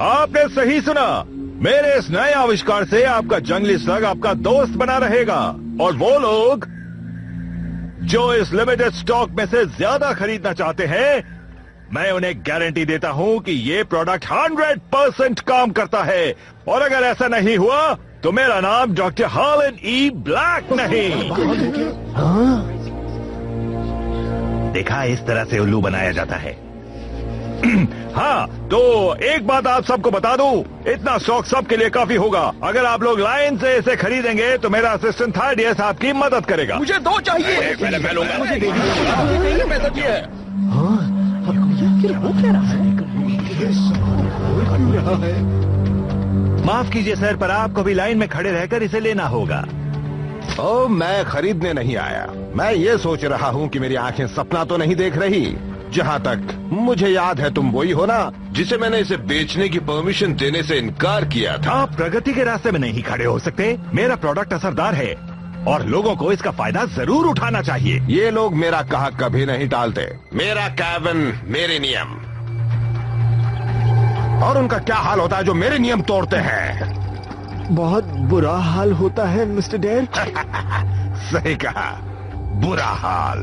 आपने सही सुना। मेरे इस नए आविष्कार से आपका जंगली स्लग आपका दोस्त बना रहेगा, और वो लोग जो इस लिमिटेड स्टॉक में से ज्यादा खरीदना चाहते हैं, मैं उन्हें गारंटी देता हूं कि ये प्रोडक्ट 100% काम करता है। और अगर ऐसा नहीं हुआ तो मेरा नाम डॉक्टर हॉलन ई ब्लैक नहीं। देखा, इस तरह से उल्लू बनाया जाता है। हाँ, तो एक बात आप सबको बता दूं, इतना स्टॉक सबके लिए काफी होगा। अगर आप लोग लाइन से इसे खरीदेंगे तो मेरा असिस्टेंट थर्डियस आपकी मदद करेगा। मुझे 2 चाहिए। पहले मैं लूंगा। मुझे दे दीजिए। पैसा चाहिए। माफ कीजिए सर, पर आपको भी लाइन में खड़े रहकर इसे लेना होगा। ओ, मैं खरीदने नहीं आया। मैं ये सोच रहा हूँ कि मेरी आंखें सपना तो नहीं देख रही। जहाँ तक मुझे याद है, तुम वही हो ना जिसे मैंने इसे बेचने की परमिशन देने से इनकार किया था। आप प्रगति के रास्ते में नहीं खड़े हो सकते। मेरा प्रोडक्ट असरदार है और लोगों को इसका फायदा जरूर उठाना चाहिए। ये लोग मेरा कहा कभी नहीं टालते। मेरा कैबिन, मेरे नियम। और उनका क्या हाल होता है जो मेरे नियम तोड़ते हैं? बहुत बुरा हाल होता है मिस्टर डैड। सही कहा, बुरा हाल।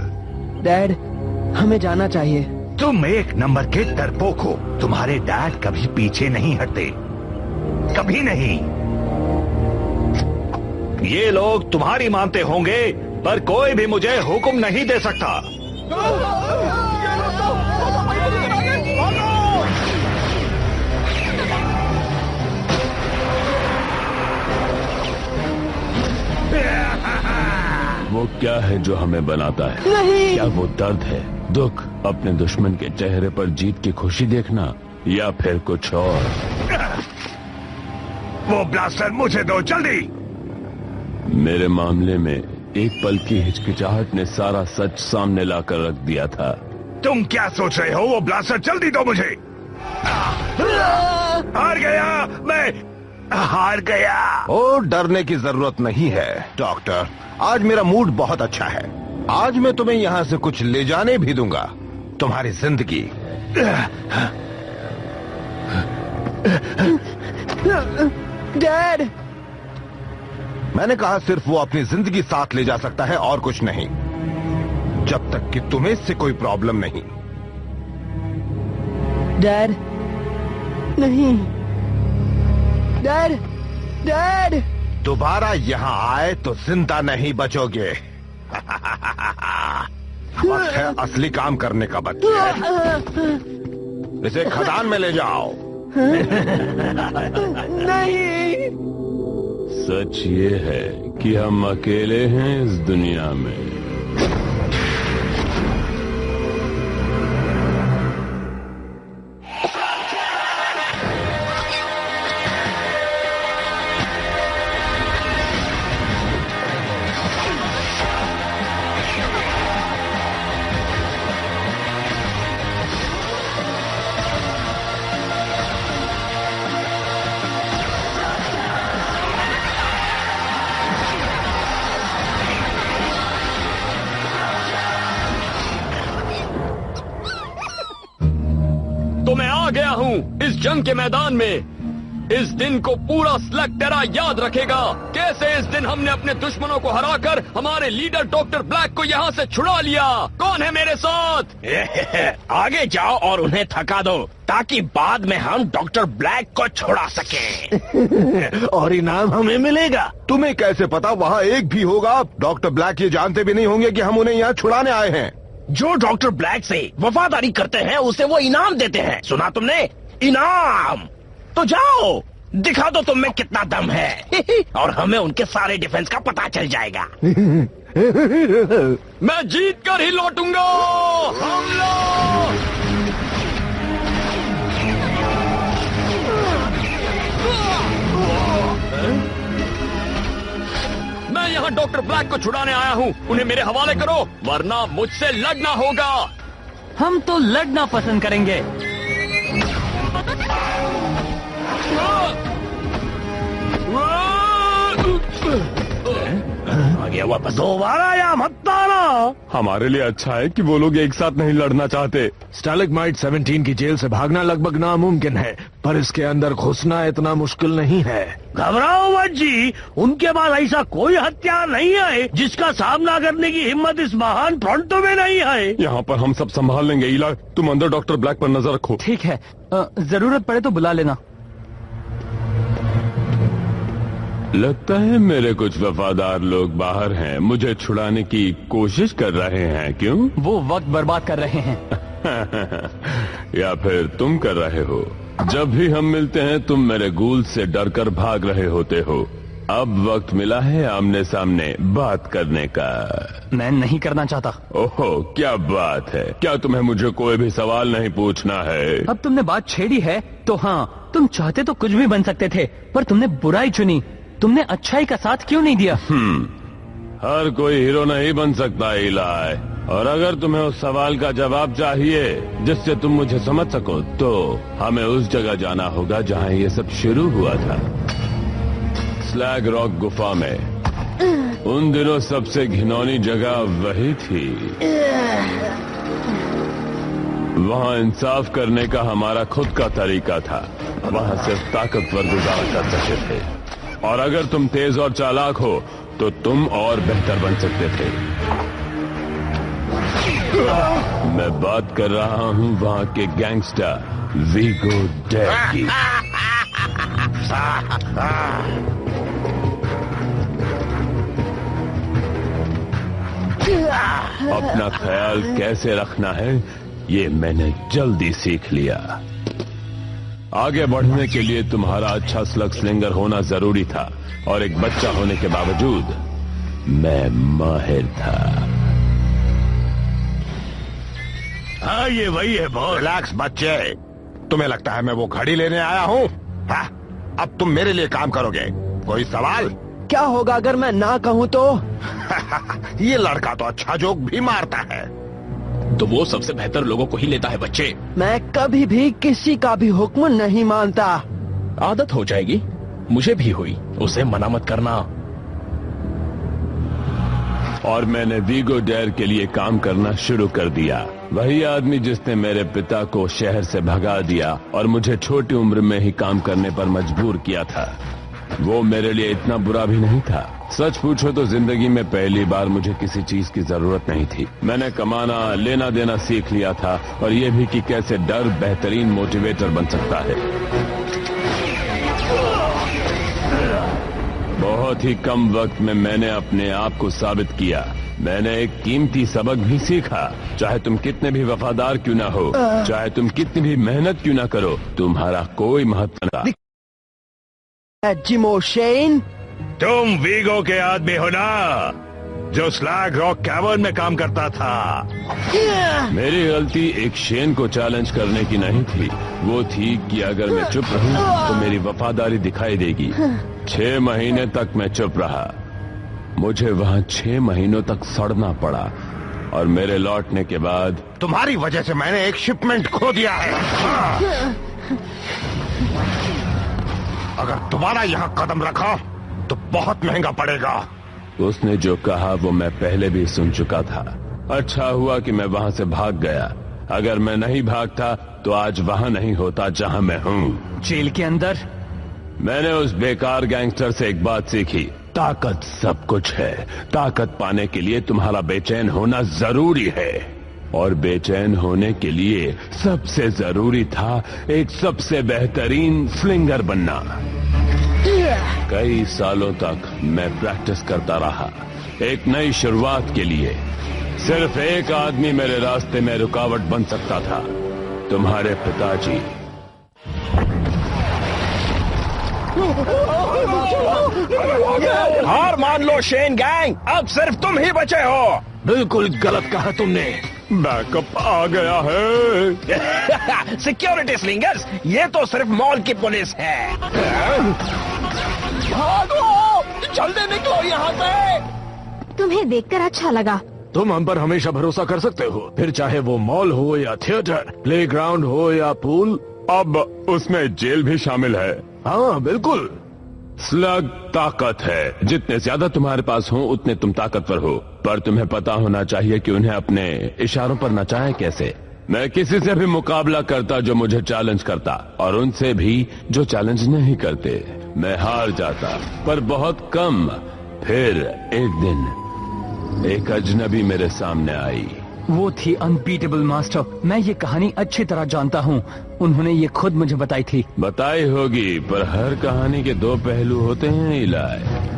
डैड, हमें जाना चाहिए। तुम एक नंबर के डरपोक हो। तुम्हारे डैड कभी पीछे नहीं हटते, कभी नहीं। ये लोग तुम्हारी मानते होंगे, पर कोई भी मुझे हुक्म नहीं दे सकता। वो क्या है जो हमें बनाता है? नहीं। क्या वो दर्द है, दुख, अपने दुश्मन के चेहरे पर जीत की खुशी देखना, या फिर कुछ और? वो ब्लास्टर मुझे दो, जल्दी। मेरे मामले में एक पल की हिचकिचाहट ने सारा सच सामने लाकर रख दिया था। तुम क्या सोच रहे हो? वो ब्लास्टर जल्दी दो मुझे। हार गया, मैं हार गया। ओ, डरने की जरूरत नहीं है डॉक्टर। आज मेरा मूड बहुत अच्छा है। आज मैं तुम्हें यहाँ से कुछ ले जाने भी दूंगा, तुम्हारी जिंदगी। डैड, मैंने कहा सिर्फ वो अपनी जिंदगी साथ ले जा सकता है और कुछ नहीं, जब तक कि तुम्हें इससे कोई प्रॉब्लम नहीं। डैड, नहीं। Dad, dad. दोबारा यहाँ आए तो जिंदा नहीं बचोगे। वक्त है असली काम करने का बच्चे। इसे खदान में ले जाओ। नहीं। सच ये है कि हम अकेले हैं इस दुनिया में। तो मैं आ गया हूँ इस जंग के मैदान में। इस दिन को पूरा स्लग टेरा याद रखेगा। कैसे इस दिन हमने अपने दुश्मनों को हराकर हमारे लीडर डॉक्टर ब्लैक को यहाँ से छुड़ा लिया। कौन है मेरे साथ? आगे जाओ और उन्हें थका दो, ताकि बाद में हम डॉक्टर ब्लैक को छुड़ा सकें। और इनाम हमें मिलेगा। तुम्हें कैसे पता वहाँ एक भी होगा? डॉक्टर ब्लैक ये जानते भी नहीं होंगे कि हम उन्हें यहाँ छुड़ाने आए हैं। जो डॉक्टर ब्लैक से वफादारी करते हैं उसे वो इनाम देते हैं। सुना तुमने? इनाम। तो जाओ, दिखा दो तुम में कितना दम है। और हमें उनके सारे डिफेंस का पता चल जाएगा। मैं जीत कर ही लौटूंगा। हमला! मैं यहाँ डॉक्टर ब्लैक को छुड़ाने आया हूँ। उन्हें मेरे हवाले करो, वरना मुझसे लड़ना होगा। हम तो लड़ना पसंद करेंगे। आगे ये वापस दोबारा यहाँ मत आना। हमारे लिए अच्छा है कि वो लोग एक साथ नहीं लड़ना चाहते। स्टैलेग्माइट 17 की जेल से भागना लगभग नामुमकिन है, पर इसके अंदर घुसना इतना मुश्किल नहीं है। घबराओ मत जी, उनके पास ऐसा कोई हथियार नहीं है जिसका सामना करने की हिम्मत इस महान फ्रंटो में नहीं है। यहाँ पर हम सब संभाल लेंगे। इला, तुम अंदर डॉक्टर ब्लैक पर नजर रखो। ठीक है, जरूरत पड़े तो बुला लेना। लगता है मेरे कुछ वफादार लोग बाहर हैं, मुझे छुड़ाने की कोशिश कर रहे हैं। क्यों? वो वक्त बर्बाद कर रहे हैं। या फिर तुम कर रहे हो? जब भी हम मिलते हैं तुम मेरे गूल से डरकर भाग रहे होते हो। अब वक्त मिला है आमने सामने बात करने का। मैं नहीं करना चाहता। ओहो, क्या बात है। क्या तुम्हें मुझे कोई भी सवाल नहीं पूछना है? अब तुमने बात छेड़ी है तो हाँ, तुम चाहते तो कुछ भी बन सकते थे, पर तुमने बुराई चुनी। तुमने अच्छाई का साथ क्यों नहीं दिया? हर कोई हीरो नहीं बन सकता इलाय। और अगर तुम्हें उस सवाल का जवाब चाहिए जिससे तुम मुझे समझ सको, तो हमें उस जगह जाना होगा जहाँ ये सब शुरू हुआ था, स्लैग रॉक गुफा में। उन दिनों सबसे घिनौनी जगह वही थी। वहाँ इंसाफ करने का हमारा खुद का तरीका था। वहाँ सिर्फ ताकतवर गुजारा कर सकते थे, और अगर तुम तेज और चालाक हो तो तुम और बेहतर बन सकते थे। मैं बात कर रहा हूँ वहाँ के गैंगस्टर वीगो डेर की। अपना ख्याल कैसे रखना है ये मैंने जल्दी सीख लिया। आगे बढ़ने के लिए तुम्हारा अच्छा स्लग स्लिंगर होना जरूरी था, और एक बच्चा होने के बावजूद मैं माहिर था। हाँ, ये वही है बॉस। रिलैक्स बच्चे, तुम्हें लगता है मैं वो घड़ी लेने आया हूँ? अब तुम मेरे लिए काम करोगे। कोई सवाल? क्या होगा अगर मैं ना कहूँ तो? ये लड़का तो अच्छा जोक भी मारता है। तो वो सबसे बेहतर लोगों को ही लेता है बच्चे। मैं कभी भी किसी का भी हुक्म नहीं मानता। आदत हो जाएगी, मुझे भी हुई। उसे मना मत करना। और मैंने वीगो डेर के लिए काम करना शुरू कर दिया। वही आदमी जिसने मेरे पिता को शहर से भगा दिया और मुझे छोटी उम्र में ही काम करने पर मजबूर किया था। वो मेरे लिए इतना बुरा भी नहीं था। सच पूछो तो जिंदगी में पहली बार मुझे किसी चीज की जरूरत नहीं थी। मैंने कमाना लेना देना सीख लिया था, और ये भी कि कैसे डर बेहतरीन मोटिवेटर बन सकता है। बहुत ही कम वक्त में मैंने अपने आप को साबित किया। मैंने एक कीमती सबक भी सीखा। चाहे तुम कितने भी वफादार क्यों ना हो, चाहे तुम कितनी भी मेहनत क्यों ना करो, तुम्हारा कोई महत्व नहीं। जिमो शेन, तुम वीगो के आदमी हो ना, जो स्लैग रॉक कैवर्न में काम करता था। मेरी गलती एक शेन को चैलेंज करने की नहीं थी। वो थी कि अगर मैं चुप रहूं तो मेरी वफादारी दिखाई देगी। 6 महीने तक मैं चुप रहा। मुझे वहाँ 6 महीनों तक सड़ना पड़ा, और मेरे लौटने के बाद तुम्हारी वजह से मैंने एक शिपमेंट खो दिया है। अगर दोबारा यहाँ कदम रखा तो बहुत महंगा पड़ेगा। उसने जो कहा वो मैं पहले भी सुन चुका था। अच्छा हुआ कि मैं वहाँ से भाग गया। अगर मैं नहीं भागता तो आज वहाँ नहीं होता जहाँ मैं हूँ। जेल के अंदर मैंने उस बेकार गैंगस्टर से एक बात सीखी, ताकत सब कुछ है। ताकत पाने के लिए तुम्हारा बेचैन होना जरूरी है, और बेचैन होने के लिए सबसे जरूरी था एक सबसे बेहतरीन स्लिंगर बनना। कई सालों तक मैं प्रैक्टिस करता रहा एक नई शुरुआत के लिए। सिर्फ एक आदमी मेरे रास्ते में रुकावट बन सकता था, तुम्हारे पिताजी। हार मान लो शेन गैंग, अब सिर्फ तुम ही बचे हो। बिल्कुल गलत कहा तुमने। बैकअप आ गया है। सिक्योरिटी स्लिंगर्स, ये तो सिर्फ मॉल की पुलिस है। भागो, जल्दी निकलो यहाँ से। तुम्हें देखकर अच्छा लगा। तुम हम पर हमेशा भरोसा कर सकते हो, फिर चाहे वो मॉल हो या थिएटर, प्लेग्राउंड हो या पूल। अब उसमें जेल भी शामिल है। हाँ बिल्कुल। स्लग ताकत है। जितने ज्यादा तुम्हारे पास हो उतने तुम ताकतवर हो, पर तुम्हें पता होना चाहिए कि उन्हें अपने इशारों पर नचाएं कैसे। मैं किसी से भी मुकाबला करता जो मुझे चैलेंज करता, और उनसे भी जो चैलेंज नहीं करते। मैं हार जाता, पर बहुत कम। फिर एक दिन एक अजनबी मेरे सामने आई। वो थी अनबीटेबल मास्टर। मैं ये कहानी अच्छी तरह जानता हूँ, उन्होंने ये खुद मुझे बताई थी। बताई होगी, पर हर कहानी के दो पहलू होते हैं इलाय।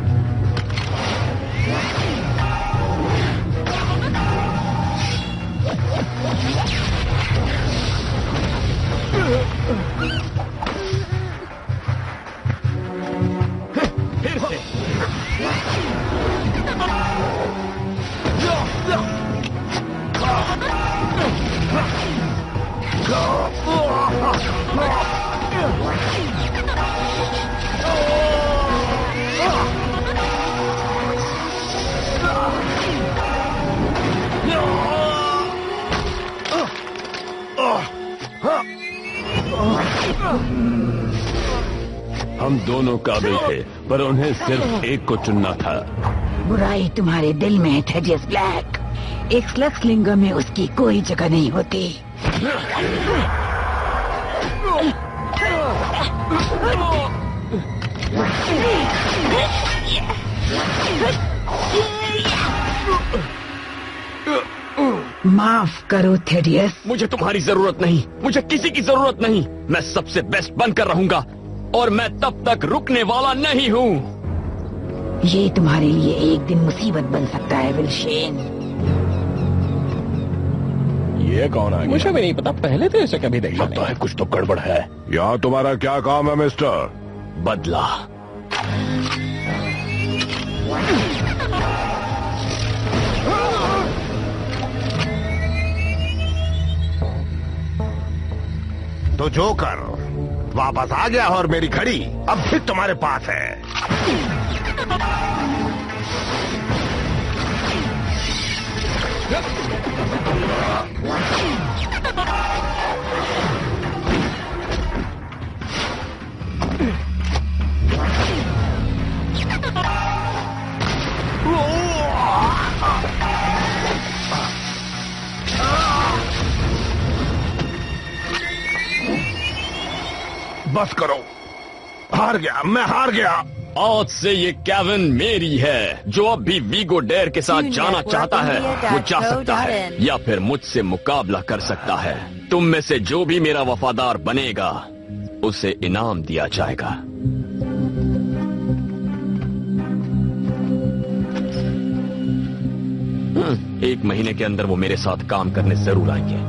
हम दोनों काबिल थे, पर उन्हें सिर्फ एक को चुनना था। बुराई तुम्हारे दिल में है थेडियस ब्लैक। एक स्लक्सलिंगर में उसकी कोई जगह नहीं होती। माफ करो थेडियस। मुझे तुम्हारी जरूरत नहीं, मुझे किसी की जरूरत नहीं। मैं सबसे बेस्ट बनकर रहूंगा, और मैं तब तक रुकने वाला नहीं हूँ। ये तुम्हारे लिए एक दिन मुसीबत बन सकता है विल्शेन। ये कौन आ गया? मुझे भी नहीं पता, पहले तो ऐसे कभी देखा लगता है कुछ तो गड़बड़ है। यहाँ तुम्हारा क्या काम है मिस्टर? बदला। तो जोकर वापस आ गया और मेरी घड़ी अब भी तुम्हारे पास है। बस करो, हार गया, मैं हार गया। आज से ये केविन मेरी है। जो अब भी वीगो डेयर के साथ जाना चाहता है वो जा सकता है, या फिर मुझसे मुकाबला कर सकता है। तुम में से जो भी मेरा वफादार बनेगा उसे इनाम दिया जाएगा। एक महीने के अंदर वो मेरे साथ काम करने जरूर आएंगे।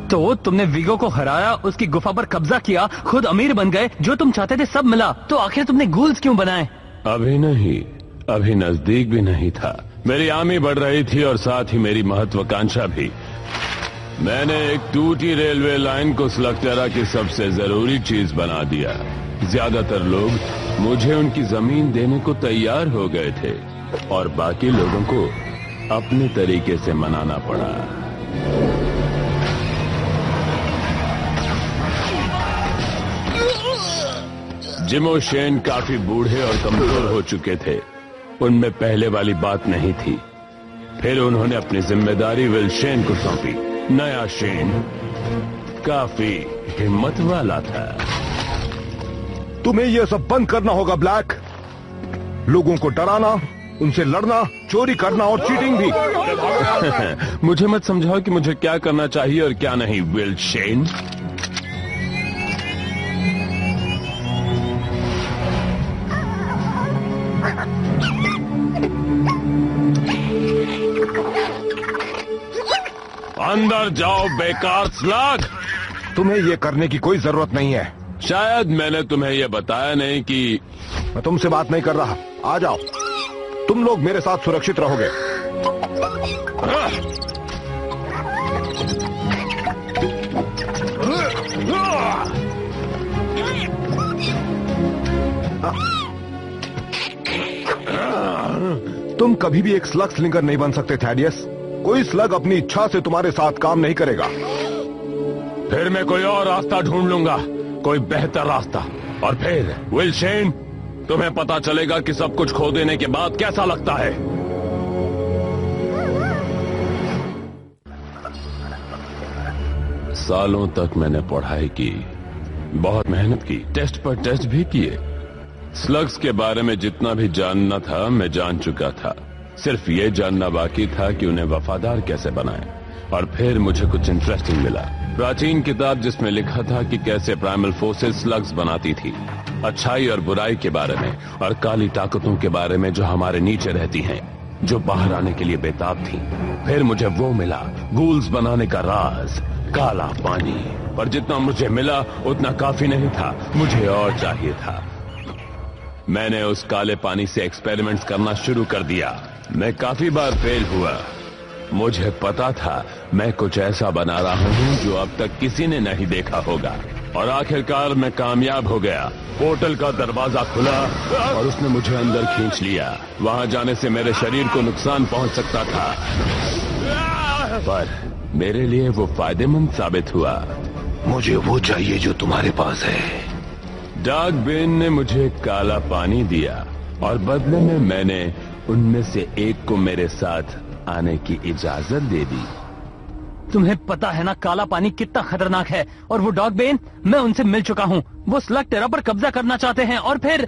तो तुमने वीगो को हराया, उसकी गुफा पर कब्जा किया, खुद अमीर बन गए, जो तुम चाहते थे सब मिला, तो आखिर तुमने गूल्स क्यों बनाए? अभी नहीं, अभी नजदीक भी नहीं था। मेरी आर्मी बढ़ रही थी और साथ ही मेरी महत्वाकांक्षा भी। मैंने एक टूटी रेलवे लाइन को स्लक्टेरा की सबसे जरूरी चीज बना दिया। ज्यादातर लोग मुझे उनकी जमीन देने को तैयार हो गए थे, और बाकी लोगों को अपने तरीके से मनाना पड़ा। जिम और शेन काफी बूढ़े और कमजोर हो चुके थे, उनमें पहले वाली बात नहीं थी। फिर उन्होंने अपनी जिम्मेदारी विल्शेन को सौंपी। नया शेन काफी हिम्मत वाला था। तुम्हें यह सब बंद करना होगा ब्लैक। लोगों को डराना, उनसे लड़ना, चोरी करना और चीटिंग भी। मुझे मत समझाओ कि मुझे क्या करना चाहिए और क्या नहीं, विल्शेन। अंदर जाओ बेकार स्लग। तुम्हें यह करने की कोई जरूरत नहीं है। शायद मैंने तुम्हें यह बताया नहीं कि मैं तुमसे बात नहीं कर रहा। आ जाओ, तुम लोग मेरे साथ सुरक्षित रहोगे। तुम कभी भी एक स्लग स्लिंगर नहीं बन सकते थैडियस। कोई स्लग अपनी इच्छा से तुम्हारे साथ काम नहीं करेगा। फिर मैं कोई और रास्ता ढूंढ लूंगा, कोई बेहतर रास्ता। और फिर विल्शेन, तुम्हें पता चलेगा कि सब कुछ खो देने के बाद कैसा लगता है। सालों तक मैंने पढ़ाई की, बहुत मेहनत की, टेस्ट पर टेस्ट भी किए। स्लग्स के बारे में जितना भी जानना था मैं जान चुका था। सिर्फ ये जानना बाकी था कि उन्हें वफादार कैसे बनाएं। और फिर मुझे कुछ इंटरेस्टिंग मिला। प्राचीन किताब जिसमें लिखा था कि कैसे प्राइमल फोर्सेस स्लग्स बनाती थी, अच्छाई और बुराई के बारे में, और काली ताकतों के बारे में जो हमारे नीचे रहती हैं, जो बाहर आने के लिए बेताब थी। फिर मुझे वो मिला, गूल्स बनाने का राज, काला पानी। पर जितना मुझे मिला उतना काफी नहीं था, मुझे और चाहिए था। मैंने उस काले पानी से एक्सपेरिमेंट्स करना शुरू कर दिया। मैं काफी बार फेल हुआ। मुझे पता था मैं कुछ ऐसा बना रहा हूं जो अब तक किसी ने नहीं देखा होगा। और आखिरकार मैं कामयाब हो गया। पोर्टल का दरवाजा खुला और उसने मुझे अंदर खींच लिया। वहां जाने से मेरे शरीर को नुकसान पहुंच सकता था, पर मेरे लिए वो फायदेमंद साबित हुआ। मुझे वो चाहिए जो तुम्हारे पास है। डार्क बेन ने मुझे काला पानी दिया और बदले में मैंने उनमें से एक को मेरे साथ आने की इजाजत दे दी। तुम्हें पता है ना काला पानी कितना खतरनाक है, और वो डॉग बेन, मैं उनसे मिल चुका हूँ। वो स्लग टेरा पर कब्जा करना चाहते हैं और फिर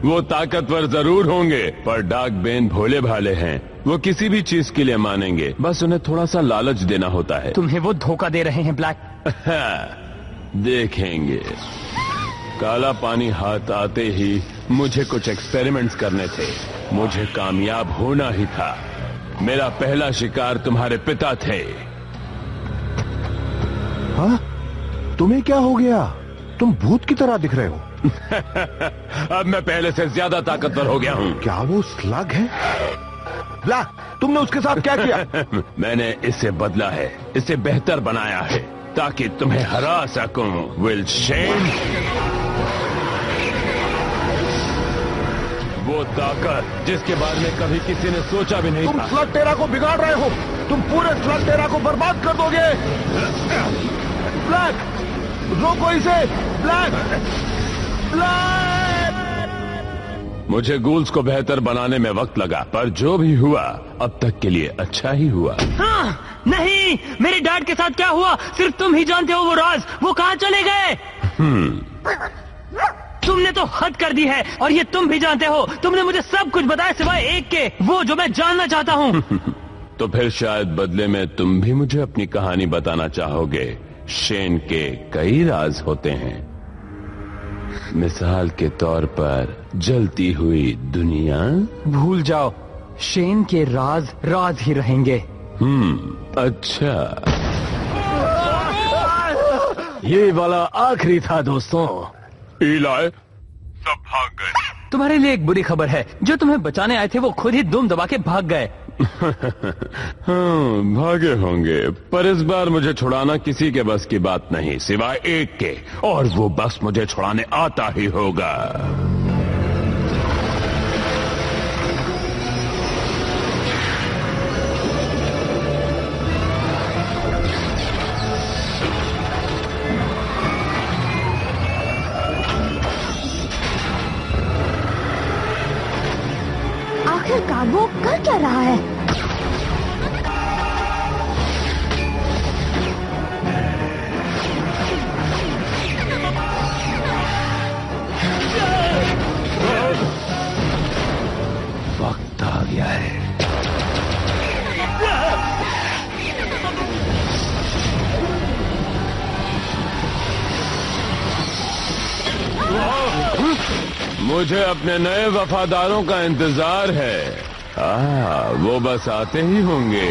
वो ताकतवर जरूर होंगे, पर डार्क बेन भोले भाले हैं। वो किसी भी चीज के लिए मानेंगे, बस उन्हें थोड़ा सा लालच देना होता है। तुम्हें वो धोखा दे रहे हैं ब्लैक। देखेंगे। काला पानी हाथ आते ही मुझे कुछ एक्सपेरिमेंट्स करने थे। मुझे कामयाब होना ही था। मेरा पहला शिकार तुम्हारे पिता थे। हाँ? तुम्हें क्या हो गया? तुम भूत की तरह दिख रहे हो। अब मैं पहले से ज्यादा ताकतवर हो गया हूँ। क्या वो स्लग है? ब्लैक, तुमने उसके साथ क्या किया? मैंने इसे बदला है, इसे बेहतर बनाया है ताकि तुम्हें हरा सकूं। विल शेन, वो ताकत जिसके बारे में कभी किसी ने सोचा भी नहीं तुम था। स्लग टेरा को बिगाड़ रहे हो। तुम पूरे स्लग टेरा को बर्बाद कर दोगे। ब्लैक, रोको इसे। Black, black. मुझे गूल्स को बेहतर बनाने में वक्त लगा, पर जो भी हुआ अब तक के लिए अच्छा ही हुआ। हाँ, नहीं, मेरे डैड के साथ क्या हुआ सिर्फ तुम ही जानते हो। वो राज, वो कहाँ चले गए? तुमने तो हद कर दी है, और ये तुम भी जानते हो। तुमने मुझे सब कुछ बताया सिवाय एक के, वो जो मैं जानना चाहता हूँ। तो फिर शायद बदले में तुम भी मुझे अपनी कहानी बताना चाहोगे। शेन के कई राज होते हैं। मिसाल के तौर पर जलती हुई दुनिया। भूल जाओ, शेन के राज राज ही रहेंगे। अच्छा। ये वाला आखिरी था दोस्तों। इलाय, सब भाग गए। तुम्हारे लिए एक बुरी खबर है, जो तुम्हें बचाने आए थे वो खुद ही दुम दबा के भाग गए। हाँ, भागे होंगे, पर इस बार मुझे छुड़ाना किसी के बस की बात नहीं सिवाय एक के, और वो बस मुझे छुड़ाने आता ही होगा। आखिरकार वो कर क्या रहा है? वक्त आ गया है। मुझे अपने नए वफादारों का इंतजार है। वो बस आते ही होंगे।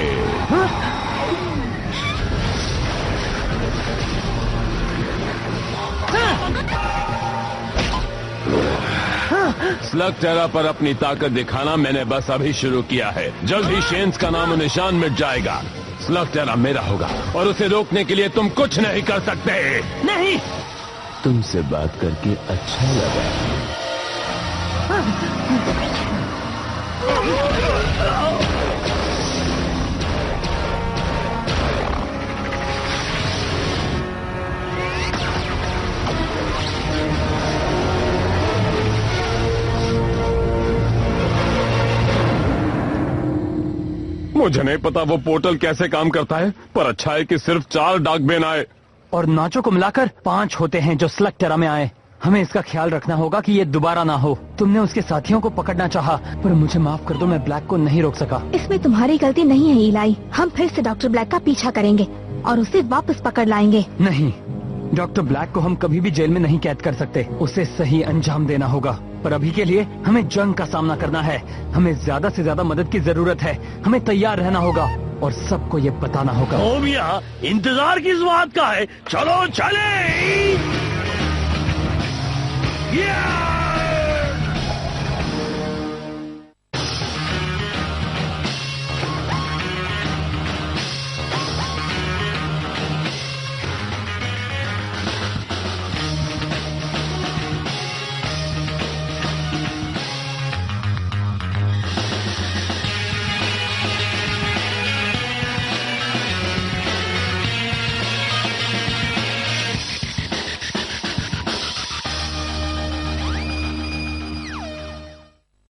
स्लग टेरा पर अपनी ताकत दिखाना मैंने बस अभी शुरू किया है। जल्द ही शेन्स का नामो निशान मिट जाएगा। स्लग टेरा मेरा होगा और उसे रोकने के लिए तुम कुछ नहीं कर सकते। नहीं, तुमसे बात करके अच्छा लगा। मुझे नहीं पता वो पोर्टल कैसे काम करता है, पर अच्छा है कि सिर्फ 4 डार्कबेन आए। और नाचो को मिलाकर 5 होते हैं जो स्लग टेरा में आए। हमें इसका ख्याल रखना होगा कि ये दोबारा ना हो। तुमने उसके साथियों को पकड़ना चाहा, पर मुझे माफ कर दो, मैं ब्लैक को नहीं रोक सका। इसमें तुम्हारी गलती नहीं है इलाई। हम फिर से डॉक्टर ब्लैक का पीछा करेंगे और उसे वापस पकड़ लाएंगे। नहीं, डॉक्टर ब्लैक को हम कभी भी जेल में नहीं कैद कर सकते। उसे सही अंजाम देना होगा। पर अभी के लिए हमें जंग का सामना करना है। हमें ज्यादा से ज्यादा मदद की जरूरत है। हमें तैयार रहना होगा और सबको ये बताना होगा। ओ मियां, इंतजार किस बात का है? चलो चले।